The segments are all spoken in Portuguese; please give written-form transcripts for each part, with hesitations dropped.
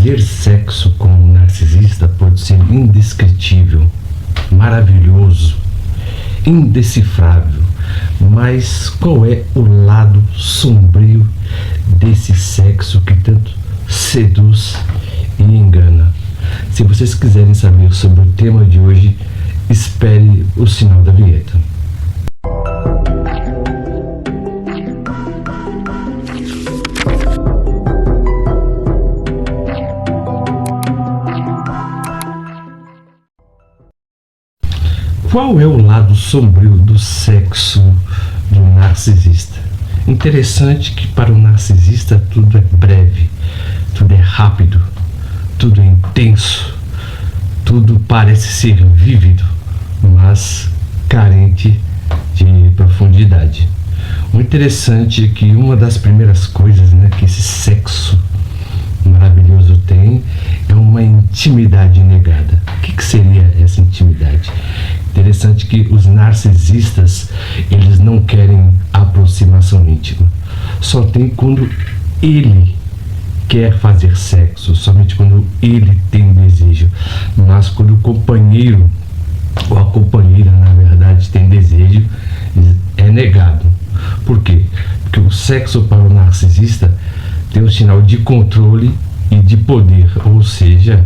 Fazer sexo com um narcisista pode ser indescritível, maravilhoso, indecifrável, mas qual é o lado sombrio desse sexo que tanto seduz e engana? Se vocês quiserem saber sobre o tema de hoje, espere o sinal da vinheta. Qual é o lado sombrio do sexo do narcisista? Interessante que para o narcisista tudo é breve, tudo é rápido, tudo é intenso, tudo parece ser vívido, mas carente de profundidade. O interessante é que uma das primeiras coisas, que esse sexo maravilhoso tem é uma intimidade negada. O que seria essa intimidade? Interessante que os narcisistas, eles não querem aproximação íntima. Só tem quando ele quer fazer sexo, somente quando ele tem desejo. Mas quando o companheiro ou a companheira, na verdade, tem desejo, é negado. Por quê? Porque o sexo para o narcisista tem um sinal de controle e de poder, ou seja,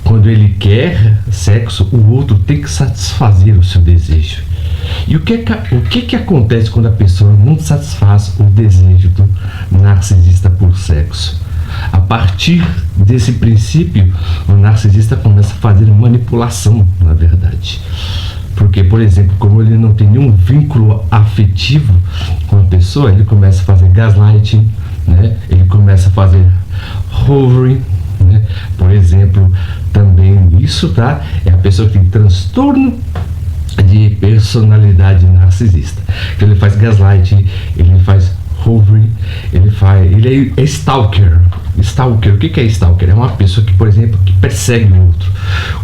quando ele quer sexo, o outro tem que satisfazer o seu desejo. E o que acontece quando a pessoa não satisfaz o desejo do narcisista por sexo? A partir desse princípio, o narcisista começa a fazer manipulação, na verdade. Porque, por exemplo, como ele não tem nenhum vínculo afetivo com a pessoa, ele começa a fazer gaslighting, ele começa a fazer hovering, por exemplo, também isso, é a pessoa que tem transtorno de personalidade narcisista. Então, ele faz gaslighting, ele faz hovering, ele é stalker. Stalker, o que é stalker? É uma pessoa que, por exemplo, que persegue o outro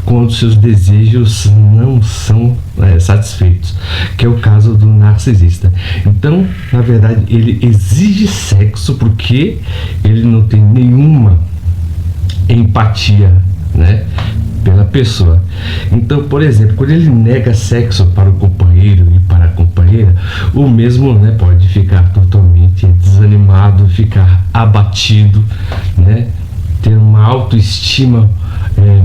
quando seus desejos não são satisfeitos, que é o caso do narcisista. Então, na verdade, ele exige sexo porque ele não tem nenhuma empatia, pela pessoa. Então, por exemplo, quando ele nega sexo para o companheiro e para a companheira, o mesmo pode ficar totalmente desanimado, ficar abatido, ter uma autoestima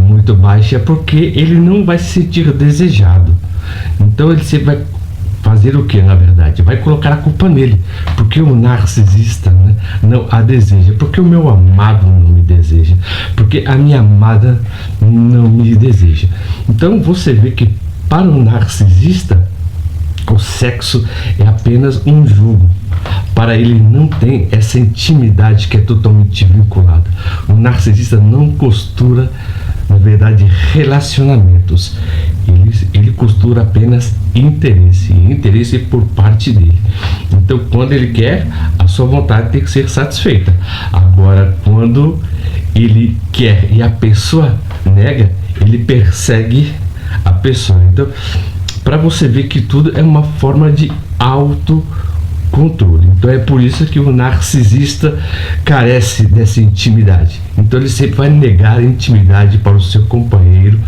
muito baixa, porque ele não vai se sentir desejado. Então ele sempre vai fazer o que, na verdade? Vai colocar a culpa nele, porque o narcisista não a deseja, porque o meu amado não me deseja, porque a minha amada não me deseja. Então você vê que para o narcisista o sexo é apenas um jogo. Para ele não tem essa intimidade que é totalmente vinculada. O narcisista não costura, na verdade, relacionamentos. Ele costura apenas interesse por parte dele. Então, quando ele quer, a sua vontade tem que ser satisfeita. Agora, quando ele quer e a pessoa nega, ele persegue a pessoa. Então, para você ver que tudo é uma forma de autocontrole. Então é por isso que o narcisista carece dessa intimidade. Então ele sempre vai negar a intimidade para o seu companheiro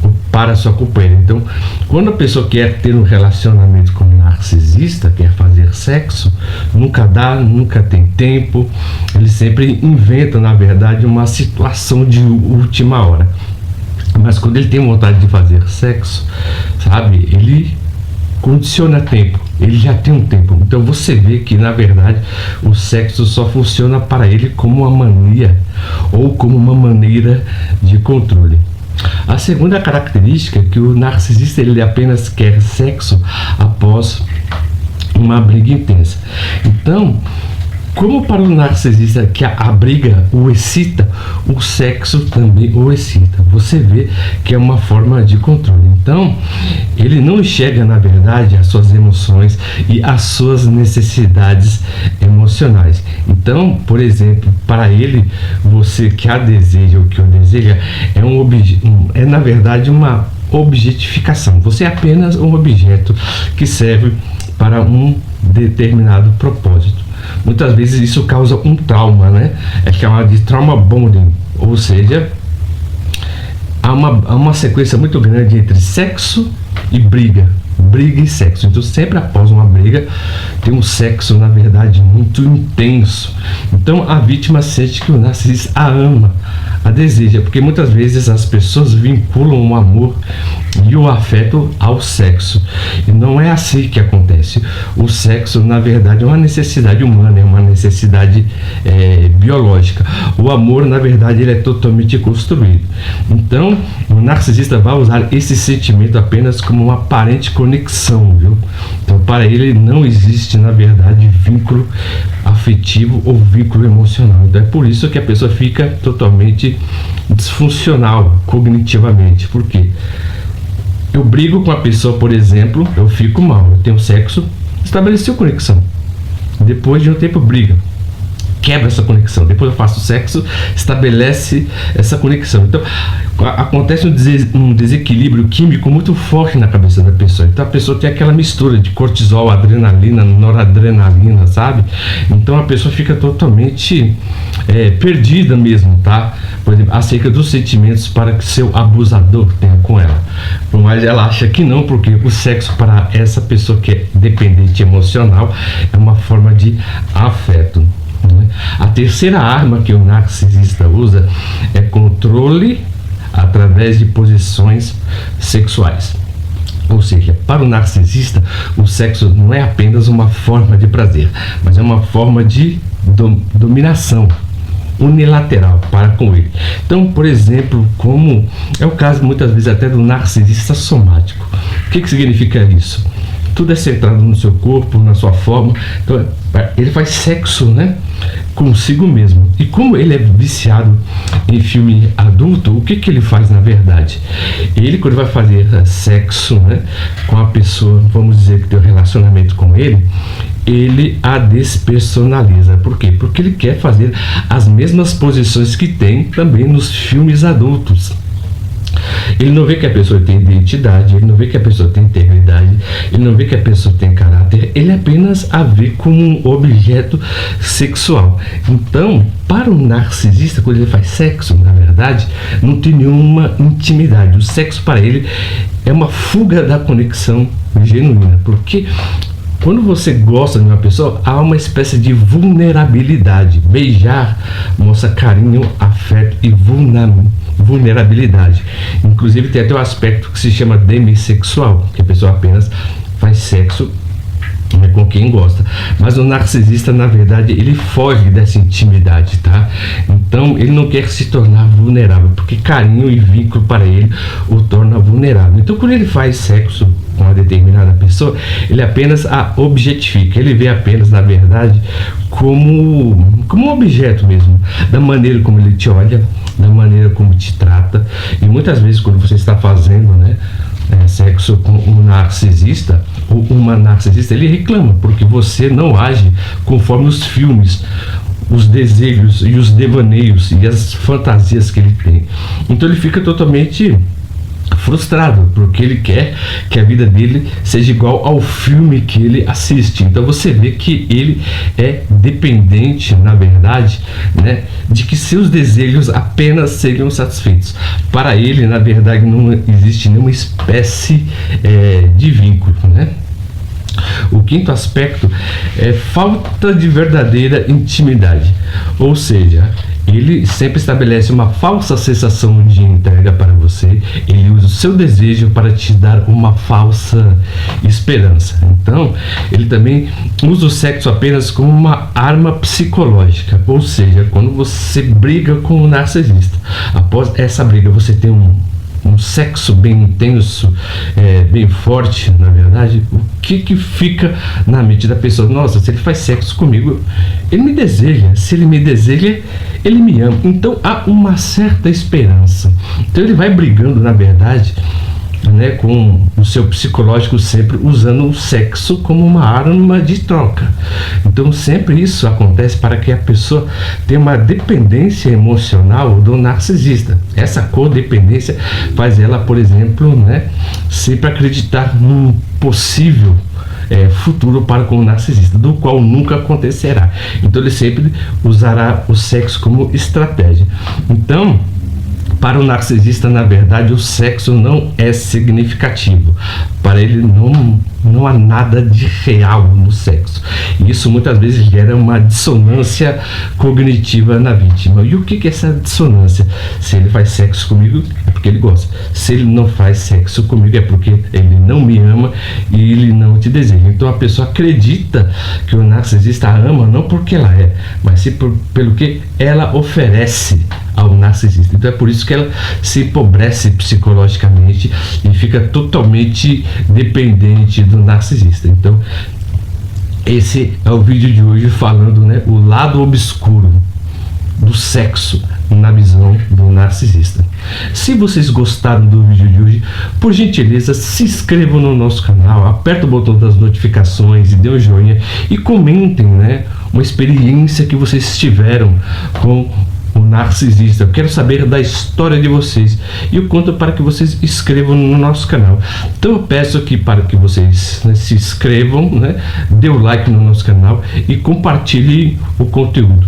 ou para a sua companheira. Então, quando a pessoa quer ter um relacionamento com um narcisista, quer fazer sexo, nunca dá, nunca tem tempo. Ele sempre inventa, na verdade, uma situação de última hora. Mas quando ele tem vontade de fazer sexo, ele condiciona tempo, ele já tem um tempo. Então você vê que, na verdade, o sexo só funciona para ele como uma mania ou como uma maneira de controle. A segunda característica é que o narcisista ele apenas quer sexo após uma briga intensa. Então, como para o narcisista que a briga o excita, o sexo também o excita. Você vê que é uma forma de controle. Então, ele não enxerga, na verdade, as suas emoções e as suas necessidades emocionais. Então, por exemplo, para ele, você que a deseja ou que o deseja é na verdade uma objetificação. Você é apenas um objeto que serve para um determinado propósito. Muitas vezes isso causa um trauma, é chamado de trauma bonding, Ou seja, há uma sequência muito grande entre sexo e briga e sexo. Então sempre após uma briga tem um sexo, na verdade, muito intenso. Então a vítima sente que o narcisista a ama, a deseja, porque muitas vezes as pessoas vinculam o amor e o afeto ao sexo, e não é assim que acontece. O sexo, na verdade, é uma necessidade humana, é uma necessidade biológica. O amor, na verdade, ele é totalmente construído. Então o narcisista vai usar esse sentimento apenas como uma aparente conexão, viu? Então para ele não existe, na verdade, vínculo afetivo ou vínculo emocional. Então é por isso que a pessoa fica totalmente disfuncional cognitivamente. Por quê? Eu brigo com a pessoa, por exemplo, eu fico mal, eu tenho sexo, estabeleceu conexão. Depois de um tempo briga, quebra essa conexão. Depois eu faço sexo, estabelece essa conexão. Então acontece um desequilíbrio químico muito forte na cabeça da pessoa. Então a pessoa tem aquela mistura de cortisol, adrenalina, noradrenalina, sabe? Então a pessoa fica totalmente perdida mesmo, tá? Por exemplo, acerca dos sentimentos para que seu abusador tenha com ela. Mas ela acha que não, porque o sexo para essa pessoa que é dependente emocional é uma forma de afeto. A terceira arma que o narcisista usa é controle através de posições sexuais. Ou seja, para o narcisista, o sexo não é apenas uma forma de prazer, mas é uma forma de dominação unilateral para com ele. Então, por exemplo, como é o caso muitas vezes até do narcisista somático. O que significa isso? Tudo é centrado no seu corpo, na sua forma. Então ele faz sexo, né, consigo mesmo. E como ele é viciado em filme adulto, o que ele faz na verdade? Ele, quando vai fazer sexo, né, com a pessoa, vamos dizer que tem um relacionamento com ele a despersonaliza. Por quê? Porque ele quer fazer as mesmas posições que tem também nos filmes adultos. Ele não vê que a pessoa tem identidade, ele não vê que a pessoa tem integridade, ele não vê que a pessoa tem caráter, ele apenas a vê como um objeto sexual. Então, para o narcisista, quando ele faz sexo, na verdade, não tem nenhuma intimidade. O sexo para ele é uma fuga da conexão genuína, porque quando você gosta de uma pessoa, há uma espécie de vulnerabilidade. Beijar mostra carinho, afeto e vulnerabilidade. Inclusive tem até um aspecto que se chama demissexual, que a pessoa apenas faz sexo com quem gosta. Mas o narcisista, na verdade, ele foge dessa intimidade, tá? Então ele não quer se tornar vulnerável, porque carinho e vínculo para ele o torna vulnerável. Então quando ele faz sexo com uma determinada pessoa, ele apenas a objetifica, ele vê apenas, na verdade, como um objeto mesmo, da maneira como ele te olha, da maneira como te trata. E muitas vezes quando você está fazendo, né, sexo com um narcisista ou uma narcisista, ele reclama porque você não age conforme os filmes, os desejos e os devaneios e as fantasias que ele tem. Então ele fica totalmente frustrado, porque ele quer que a vida dele seja igual ao filme que ele assiste. Então você vê que ele é dependente, na verdade, né, de que seus desejos apenas sejam satisfeitos. Para ele, na verdade, não existe nenhuma espécie de vínculo, né? O quinto aspecto é falta de verdadeira intimidade, ou seja, ele sempre estabelece uma falsa sensação de entrega para você, ele usa o seu desejo para te dar uma falsa esperança. Então, ele também usa o sexo apenas como uma arma psicológica, ou seja, quando você briga com o narcisista, após essa briga você tem um sexo bem intenso, bem forte, na verdade, o que fica na mente da pessoa? Nossa, se ele faz sexo comigo, ele me deseja. Se ele me deseja, ele me ama. Então há uma certa esperança. Então ele vai brigando, na verdade, né, com o seu psicológico, sempre usando o sexo como uma arma de troca. Então sempre isso acontece para que a pessoa tenha uma dependência emocional do narcisista. Essa codependência faz ela, por exemplo, né, sempre acreditar num possível futuro para com o narcisista, do qual nunca acontecerá. Então ele sempre usará o sexo como estratégia. Então, para o narcisista, na verdade, o sexo não é significativo. Para ele não há nada de real no sexo. E isso muitas vezes gera uma dissonância cognitiva na vítima. E o que é essa dissonância? Se ele faz sexo comigo, é porque ele gosta. Se ele não faz sexo comigo, é porque ele não me ama e ele não te deseja. Então a pessoa acredita que o narcisista a ama não porque ela é, mas sim pelo que ela oferece ao narcisista. Então é por isso que ela se empobrece psicologicamente e fica totalmente dependente do narcisista. Então esse é o vídeo de hoje falando, né, o lado obscuro do sexo na visão do narcisista. Se vocês gostaram do vídeo de hoje, por gentileza, se inscrevam no nosso canal, aperta o botão das notificações e dê um joinha e comentem, né, uma experiência que vocês tiveram com o narcisista. Eu quero saber da história de vocês e eu conto para que vocês inscrevam no nosso canal. Então eu peço aqui para que vocês, né, se inscrevam, né, dê o like no nosso canal e compartilhem o conteúdo.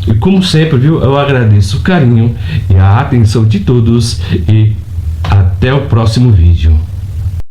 E como sempre, viu, eu agradeço o carinho e a atenção de todos e até o próximo vídeo.